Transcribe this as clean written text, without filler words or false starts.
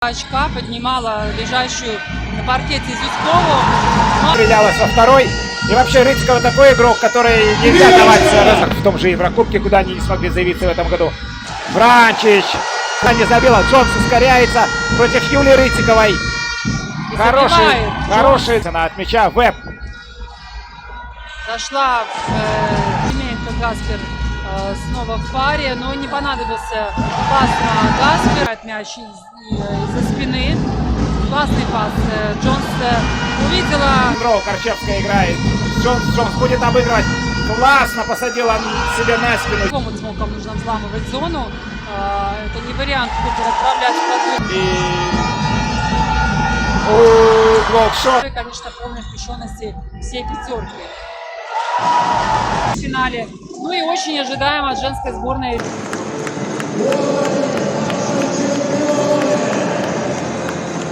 Очка поднимала лежащую на паркете Зюзкову. Стрелялась во второй. И вообще Рыцкого такой игрок, который нельзя давать в том же Еврокубке, куда они не смогли заявиться в этом году. Вранчич. Не забила. Джонс ускоряется против Юлии Рыциковой. Хороший от мяча. Веб. Зашла в Семенко Гаспер снова в паре, но не понадобился пас на Гаспер. Мяч из-за спины. Классный пас. Джонс увидела. Корчевская играет. Джонс будет обыгрывать. Классно посадила себе на спину. Какому смокам нужно взламывать зону. Это не вариант, чтобы отправлять в Волкшот. Конечно, полной включенности всей пятерки в финале. Ну и очень ожидаемо от женской сборной.